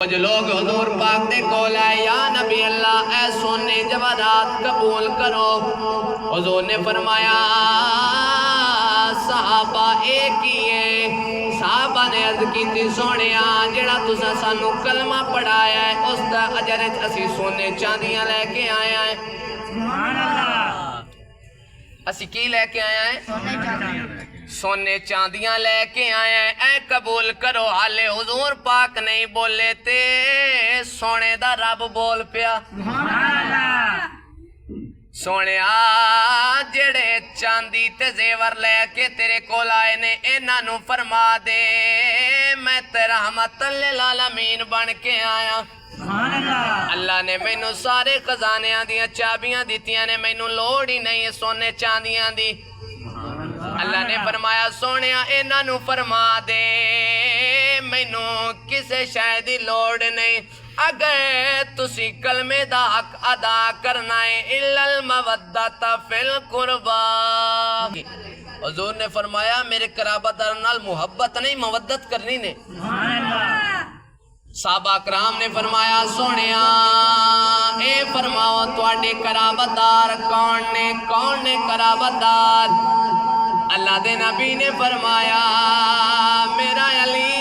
कुछ लोग हुजूर पाक दे कोल आए, या नबी अल्लाह ऐ सोने जवाहरात कबूल करो। हुजूर ने फरमाया सहाबा एक ही है। सहाबा ने अर्ज की सोने जेड़ा तुसा सानू कलमा पढ़ाया है उसका अजर असी सोने चांदियां लैके आया है। असी की लैके आया है? सोने चांदियां लेके आए हैं। ऐ कबूल करो। हाले हुजूर पाक नहीं बोले ते सोने दा रब बोल पिया। सोने जेड़े चांदी ते जेवर लेके तेरे कोल आए ने इन्हां नू फरमा दे मैं तेरा रहमतुल लिल आलमीन बन के आया। अल्लाह ने मैनू सारे खजानियां दियां चाबियां दित्तियां ने, मैनू लोड़ ही नहीं है सोने चांदियां दी। अल्लाह ने फरमाया सोने इन्हां नू फरमा दे मैनू किसे शय दी लोड़ नहीं। अगर तुसी कलमे दा हक अदा करना है इल्लल मवद्दत फिल कुर्बा। हुजूर ने फरमाया मेरे कराबादार नाल मुहब्बत नहीं मवद्दत करनी ने। साहबा कराम ने फरमाया सोने ए फरमाओ तुहाडे कराबादार कौन ने? कौन ने कराबादार? अल्लाह दे नबी ने फरमाया मेरा अली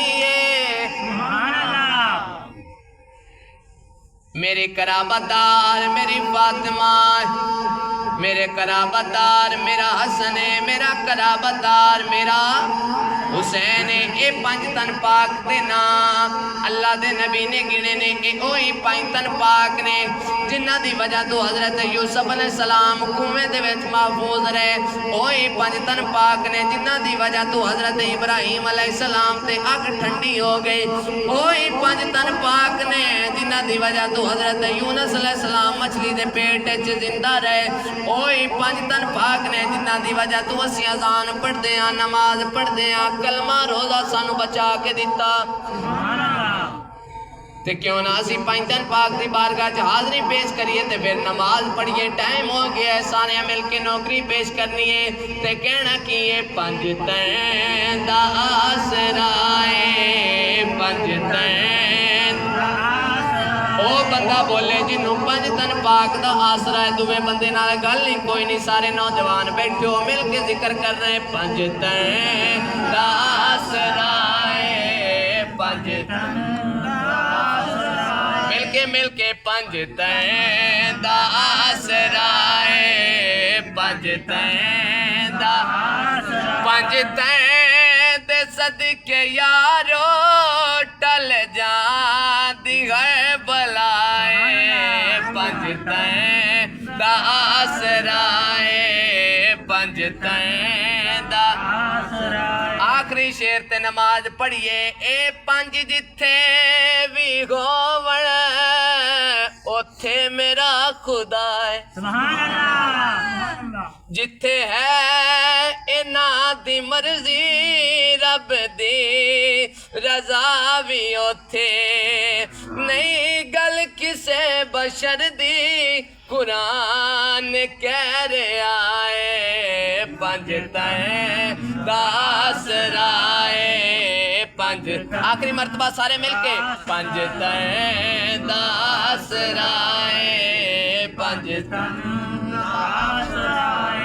मेरे कराबादार मेरी फातिमा, मेरे कराबादार मेरा हसन है, मेरा कराबादार मेरा हुसैन है। ये पंज तन पाक दे नाम अल्लाह दे नबी ने गिने ने। ये पंज तन पाक ने जिन्हां दी वजह तो हजरत यूसुफ अलैहिस्सलाम कुएं दे विच महफूज रहे। ओए पंज तन पाक ने जिन्हां दी वजह तो हजरत इब्राहिम अलैहिस्सलाम ते अग ठंडी हो गई। ओए पंज तन पाक ने जिन्हां दी वजह तो हजरत यूनुस अलैहिस्सलाम मछली दे पेट च जिंदा रहे। ओए पंज तन पाक ने जिन्हां दी वजह तो असीं अज़ान पढ़दे हां, नमाज पढ़दे हां, कलमा रोजा सानू बचा के दिता। ते क्यों ना असी पंज तन पाक दी बारगाह च हाजरी पेश करिए ते फिर नमाज पढ़िए। टाइम हो गया है, सारे मिल के नौकरी पेश करनी है ते कहना की है पंज तन दा आसरा है, पंज तन ओ बंदा बोले जिन्हों पंज तन पाक दा आसरा है। दुवे बंदे नाल गल ही कोई नहीं, सारे नौजवान बैठे हो मिल के जिक्र कर रहे पंज तन दा आसरा है, पंज तन मिल के पंज तन दा आसरा है, पंज तन दा पंज तन दे सदके यारो टल जांदी है बलाए। पंज तन दा आसरा है, पंज तन दा आखिरी शेर ते नमाज पढ़िए। ए पंज जिथे भी होवण ओथे मेरा खुदा है। सुभान अल्लाह। जिथे है इन्हां दी मर्जी रब दी रजा भी ओथे नहीं गल किसे बशर दी कुरान कह रहा है। पंज तन दा आसरा है, पंज आखिरी मर्तबा सारे मिलके पंज तन दा आसरा है, पंज तन दा आसरा